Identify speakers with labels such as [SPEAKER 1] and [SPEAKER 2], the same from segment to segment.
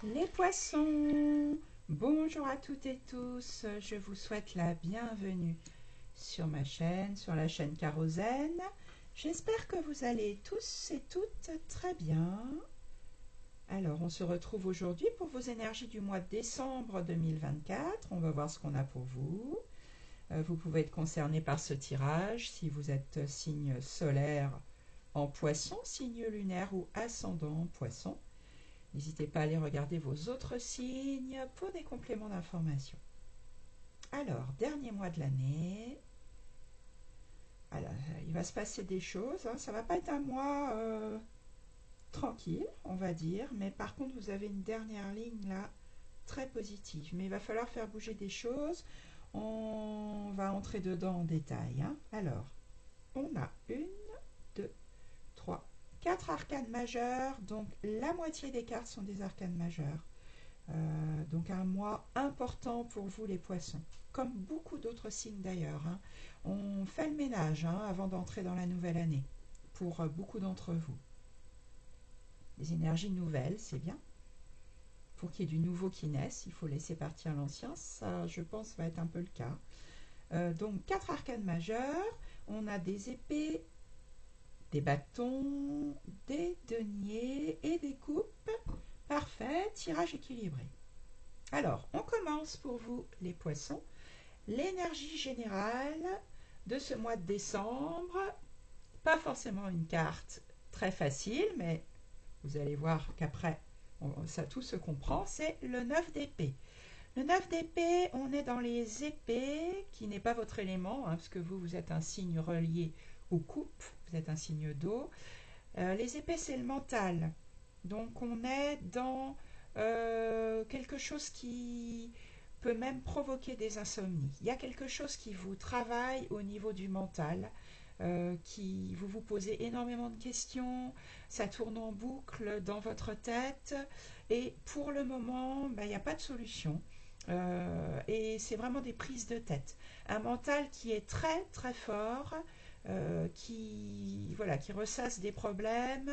[SPEAKER 1] Les poissons, bonjour à toutes et tous, je vous souhaite la bienvenue sur ma chaîne, sur la chaîne Kérosène. J'espère que vous allez tous et toutes très bien. Alors, on se retrouve aujourd'hui pour vos énergies du mois de décembre 2024. On va voir ce qu'on a pour vous. Vous pouvez être concerné par ce tirage si vous êtes signe solaire en poisson, signe lunaire ou ascendant en poisson. N'hésitez pas à aller regarder vos autres signes pour des compléments d'information. Alors, dernier mois de l'année. Alors, il va se passer des choses. Ça ne va pas être un mois tranquille, on va dire. Mais par contre, vous avez une dernière ligne là, très positive. Mais il va falloir faire bouger des choses. On va entrer dedans en détail. Alors, on a une, deux, trois, quatre arcanes majeures. Donc, la moitié des cartes sont des arcanes majeures. Donc un mois important pour vous les poissons, comme beaucoup d'autres signes d'ailleurs. On fait le ménage avant d'entrer dans la nouvelle année, pour beaucoup d'entre vous. Des énergies nouvelles, c'est bien. Pour qu'il y ait du nouveau qui naisse, il faut laisser partir l'ancien. Ça, je pense, va être un peu le cas. Donc quatre arcanes majeures, on a des épées, des bâtons, des deniers et des coupes. Parfait, tirage équilibré. Alors, on commence pour vous les poissons. L'énergie générale de ce mois de décembre, pas forcément une carte très facile, mais vous allez voir qu'après, ça tout se comprend, c'est le 9 d'épée. Le 9 d'épée, on est dans les épées, qui n'est pas votre élément, parce que vous êtes un signe relié aux coupes, vous êtes un signe d'eau. Les épées, c'est le mental. Donc on est dans quelque chose qui peut même provoquer des insomnies. Il y a quelque chose qui vous travaille au niveau du mental, qui vous posez énormément de questions, ça tourne en boucle dans votre tête, et pour le moment, il n'y a pas de solution. Et c'est vraiment des prises de tête. Un mental qui est très très fort, qui ressasse des problèmes,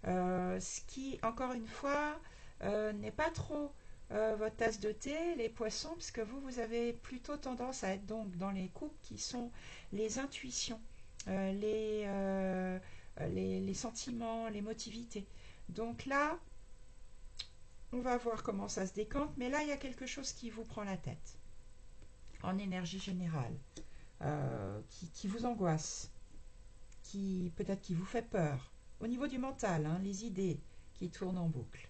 [SPEAKER 1] ce qui, encore une fois, n'est pas trop votre tasse de thé, les poissons, puisque vous avez plutôt tendance à être donc dans les coupes qui sont les intuitions, euh, les, euh, les sentiments, les motivités. Donc là, on va voir comment ça se décante, mais là, il y a quelque chose qui vous prend la tête, en énergie générale, qui vous angoisse, qui peut-être qui vous fait peur. Au niveau du mental, les idées qui tournent en boucle.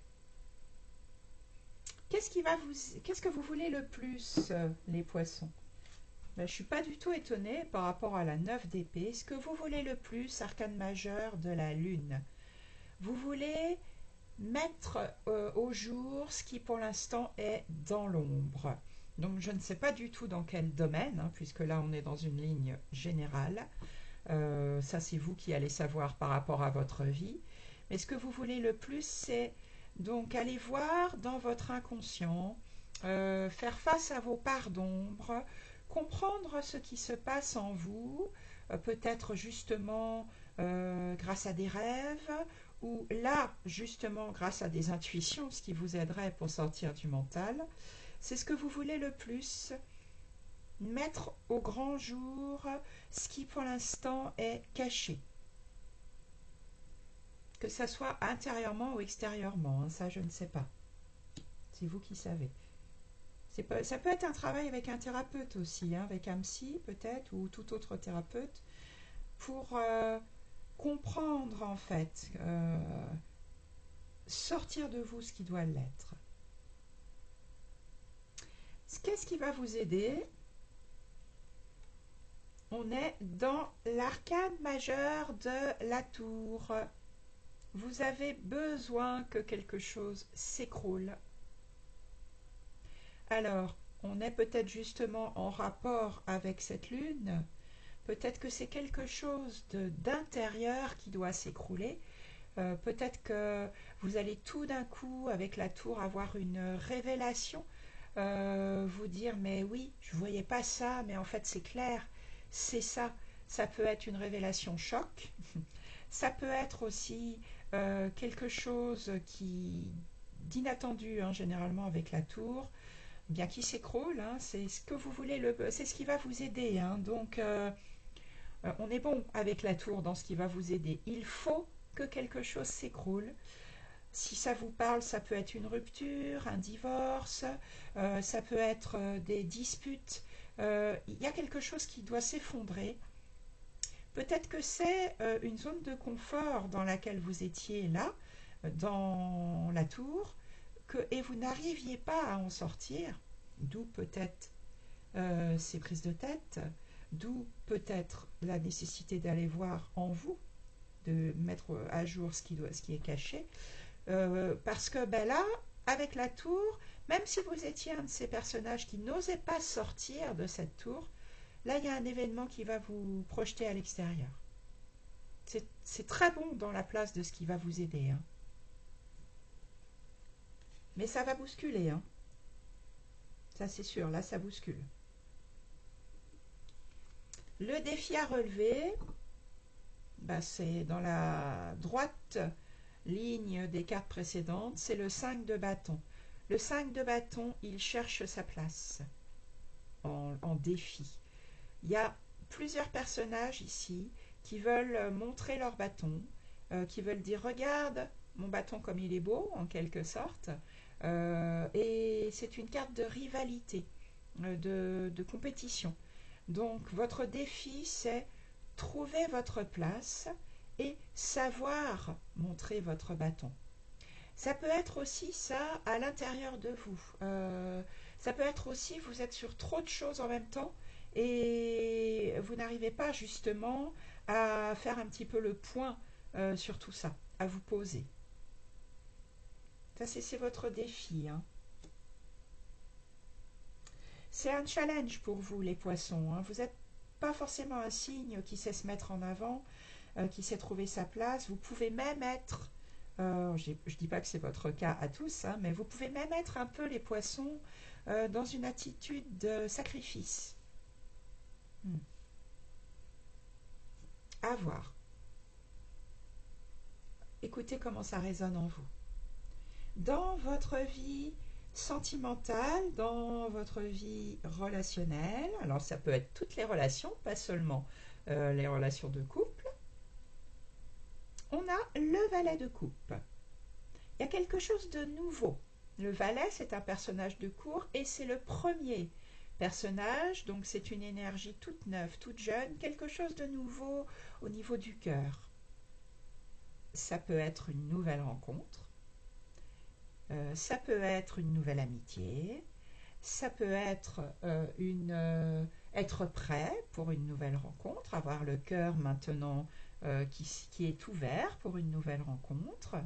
[SPEAKER 1] Qu'est-ce que vous voulez le plus, les poissons? Je ne suis pas du tout étonnée par rapport à la 9 d'épée. Ce que vous voulez le plus, arcane majeur de la lune, vous voulez mettre au jour ce qui pour l'instant est dans l'ombre. Donc je ne sais pas du tout dans quel domaine, puisque là on est dans une ligne générale. Ça c'est vous qui allez savoir par rapport à votre vie. Mais ce que vous voulez le plus, c'est donc aller voir dans votre inconscient, faire face à vos parts d'ombre, comprendre ce qui se passe en vous, peut-être justement grâce à des rêves, ou là justement grâce à des intuitions, ce qui vous aiderait pour sortir du mental. C'est ce que vous voulez le plus, mettre au grand jour ce qui pour l'instant est caché, que ça soit intérieurement ou extérieurement, ça je ne sais pas. C'est vous qui savez. Ça peut être un travail avec un thérapeute aussi, avec un psy peut-être, ou tout autre thérapeute, pour comprendre en fait, sortir de vous ce qui doit l'être. Qu'est-ce qui va vous aider? On est dans l'arcane majeure de la tour. Vous avez besoin que quelque chose s'écroule. Alors, on est peut-être justement en rapport avec cette lune. Peut-être que c'est quelque chose d'intérieur qui doit s'écrouler. Peut-être que vous allez tout d'un coup, avec la tour, avoir une révélation. Vous dire, mais oui, je ne voyais pas ça, mais en fait c'est clair, c'est ça. Ça peut être une révélation choc. Ça peut être aussi quelque chose qui d'inattendu, hein, généralement avec la tour, bien qui s'écroule, hein, c'est ce que vous voulez, c'est ce qui va vous aider, hein. Donc on est bon avec la tour dans ce qui va vous aider. Il faut que quelque chose s'écroule. Si ça vous parle, ça peut être une rupture, un divorce, ça peut être des disputes. Il y a quelque chose qui doit s'effondrer. Peut-être que c'est une zone de confort dans laquelle vous étiez là, dans la tour, et vous n'arriviez pas à en sortir, d'où peut-être ces prises de tête, d'où peut-être la nécessité d'aller voir en vous, de mettre à jour ce qui est caché, parce que ben là, avec la tour, même si vous étiez un de ces personnages qui n'osait pas sortir de cette tour, là il y a un événement qui va vous projeter à l'extérieur. C'est très bon dans la place de ce qui va vous aider, hein. Mais ça va bousculer, hein. Ça c'est sûr, là ça bouscule. Le défi à relever, bah, c'est dans la droite ligne des cartes précédentes, c'est le 5 de bâton. Le 5 de bâton, il cherche sa place en défi. Il y a plusieurs personnages ici qui veulent montrer leur bâton, qui veulent dire regarde mon bâton comme il est beau en quelque sorte, et c'est une carte de rivalité, de compétition. Donc votre défi c'est trouver votre place et savoir montrer votre bâton. Ça peut être aussi ça à l'intérieur de vous. Ça peut être aussi vous êtes sur trop de choses en même temps et vous n'arrivez pas justement à faire un petit peu le point sur tout ça, à vous poser. Ça c'est votre défi, hein. C'est un challenge pour vous les poissons, hein. Vous n'êtes pas forcément un signe qui sait se mettre en avant, qui sait trouver sa place. Vous pouvez même être, je ne dis pas que c'est votre cas à tous, hein, mais vous pouvez même être un peu les poissons dans une attitude de sacrifice. À voir. Écoutez comment ça résonne en vous. Dans votre vie sentimentale, dans votre vie relationnelle, alors ça peut être toutes les relations, pas seulement les relations de couple, on a le valet de coupe. Il y a quelque chose de nouveau. Le valet, c'est un personnage de cour et c'est le premier personnage, donc c'est une énergie toute neuve, toute jeune, quelque chose de nouveau au niveau du cœur. Ça peut être une nouvelle rencontre, ça peut être une nouvelle amitié, ça peut être être prêt pour une nouvelle rencontre, avoir le cœur maintenant qui est ouvert pour une nouvelle rencontre.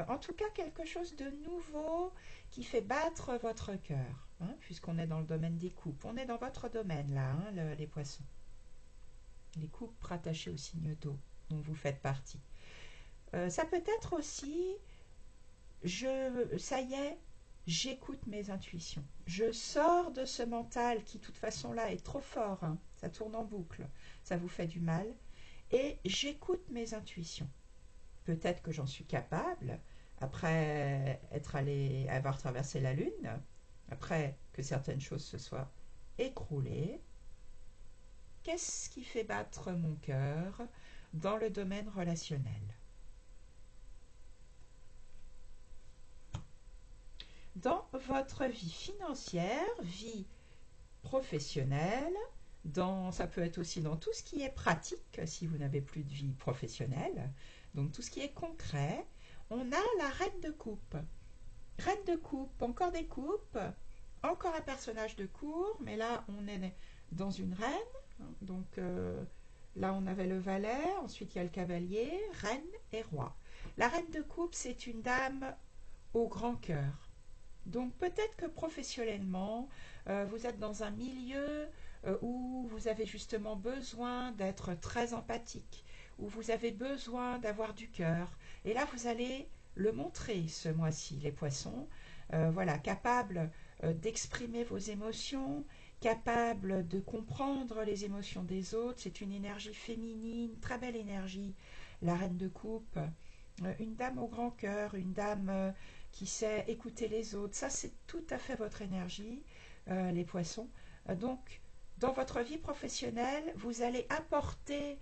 [SPEAKER 1] En tout cas, quelque chose de nouveau qui fait battre votre cœur, hein, puisqu'on est dans le domaine des coupes. On est dans votre domaine, là, hein, les poissons. Les coupes rattachées au signe d'eau, dont vous faites partie. Ça peut être aussi, ça y est, j'écoute mes intuitions. Je sors de ce mental qui, de toute façon, là, est trop fort. Hein, ça tourne en boucle, ça vous fait du mal. Et j'écoute mes intuitions. Peut-être que j'en suis capable, après avoir traversé la Lune, après que certaines choses se soient écroulées. Qu'est-ce qui fait battre mon cœur dans le domaine relationnel? Dans votre vie financière, vie professionnelle, ça peut être aussi dans tout ce qui est pratique, si vous n'avez plus de vie professionnelle, donc tout ce qui est concret, on a la reine de coupe. Reine de coupe, encore des coupes, encore un personnage de cour, mais là on est dans une reine, donc là on avait le valet, ensuite il y a le cavalier, reine et roi. La reine de coupe, c'est une dame au grand cœur. Donc peut-être que professionnellement, vous êtes dans un milieu où vous avez justement besoin d'être très empathique, où vous avez besoin d'avoir du cœur. Et là, vous allez le montrer ce mois-ci, les poissons. Voilà, capable d'exprimer vos émotions, capable de comprendre les émotions des autres. C'est une énergie féminine, très belle énergie. La reine de coupe, une dame au grand cœur, une dame qui sait écouter les autres. Ça, c'est tout à fait votre énergie, les poissons. Donc, dans votre vie professionnelle, vous allez apporter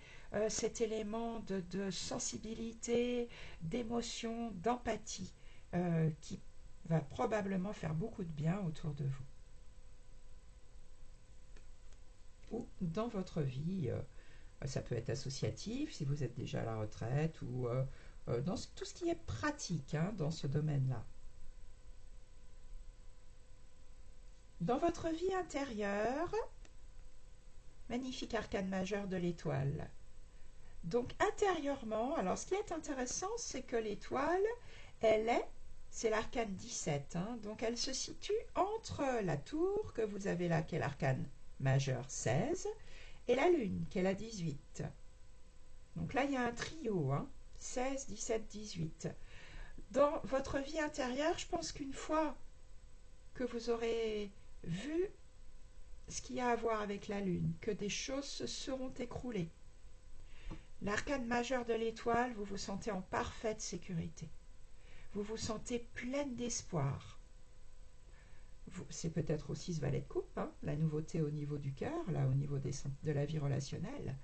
[SPEAKER 1] cet élément de sensibilité, d'émotion, d'empathie, qui va probablement faire beaucoup de bien autour de vous. Ou dans votre vie, ça peut être associatif si vous êtes déjà à la retraite, ou dans tout ce qui est pratique, hein, dans ce domaine-là. Dans votre vie intérieure, magnifique arcane majeur de l'étoile. Donc intérieurement, alors ce qui est intéressant, c'est que l'étoile, c'est l'arcane 17, hein, donc elle se situe entre la tour que vous avez là, qui est l'arcane majeur 16, et la lune, qui est la 18. Donc là, il y a un trio, hein, 16, 17, 18. Dans votre vie intérieure, je pense qu'une fois que vous aurez vu ce qu'il y a à voir avec la lune, que des choses se seront écroulées. L'arcane majeur de l'étoile, vous vous sentez en parfaite sécurité. Vous vous sentez pleine d'espoir. C'est peut-être aussi ce valet de coupe, hein, la nouveauté au niveau du cœur, là au niveau de la vie relationnelle.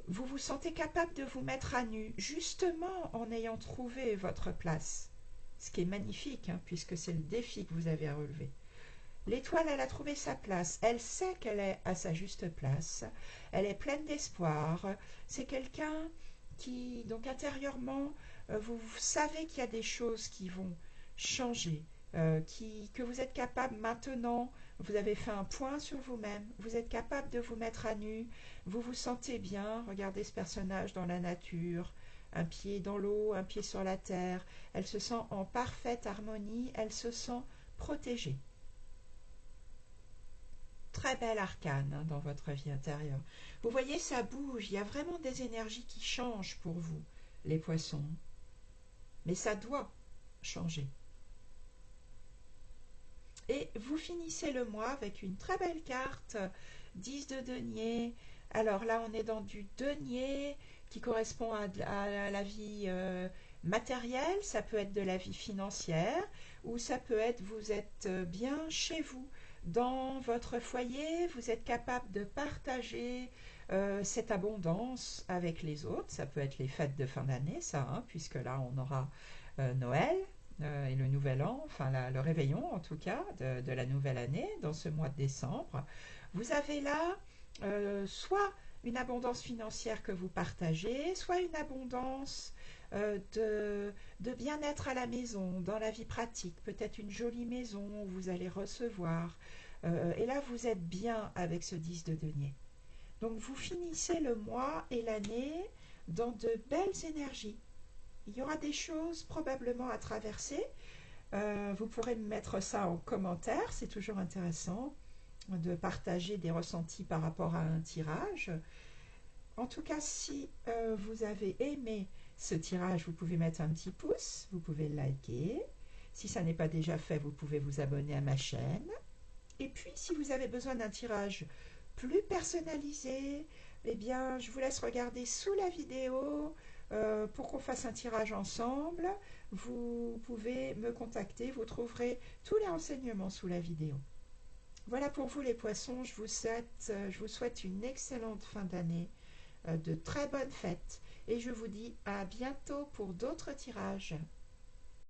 [SPEAKER 1] Vous vous sentez capable de vous mettre à nu, justement en ayant trouvé votre place. Ce qui est magnifique, hein, puisque c'est le défi que vous avez à relever. L'étoile, elle a trouvé sa place. Elle sait qu'elle est à sa juste place. Elle est pleine d'espoir. C'est quelqu'un qui, donc intérieurement, vous savez qu'il y a des choses qui vont changer, que vous êtes capable maintenant, vous avez fait un point sur vous-même, vous êtes capable de vous mettre à nu, vous vous sentez bien. Regardez ce personnage dans la nature, un pied dans l'eau, un pied sur la terre. Elle se sent en parfaite harmonie, elle se sent protégée. Très belle arcane, hein, dans votre vie intérieure. Vous voyez, ça bouge, il y a vraiment des énergies qui changent pour vous, les poissons. Mais ça doit changer. Et vous finissez le mois avec une très belle carte, 10 de denier. Alors là, on est dans du denier qui correspond à la vie matérielle, ça peut être de la vie financière, ou ça peut être, vous êtes bien chez vous, dans votre foyer, vous êtes capable de partager cette abondance avec les autres. Ça peut être les fêtes de fin d'année, ça, hein, puisque là, on aura Noël, et le nouvel an, enfin le réveillon en tout cas de la nouvelle année dans ce mois de décembre. Vous avez là soit une abondance financière que vous partagez, soit une abondance de bien-être à la maison, dans la vie pratique, peut-être une jolie maison où vous allez recevoir. Et là, vous êtes bien avec ce 10 de denier. Donc, vous finissez le mois et l'année dans de belles énergies. Il y aura des choses probablement à traverser. Vous pourrez me mettre ça en commentaire. C'est toujours intéressant de partager des ressentis par rapport à un tirage. En tout cas, si vous avez aimé ce tirage, vous pouvez mettre un petit pouce, vous pouvez le liker. Si ça n'est pas déjà fait, vous pouvez vous abonner à ma chaîne. Et puis, si vous avez besoin d'un tirage plus personnalisé, eh bien, je vous laisse regarder sous la vidéo pour qu'on fasse un tirage ensemble. Vous pouvez me contacter, vous trouverez tous les renseignements sous la vidéo. Voilà pour vous les poissons, je vous souhaite une excellente fin d'année, de très bonnes fêtes et je vous dis à bientôt pour d'autres tirages.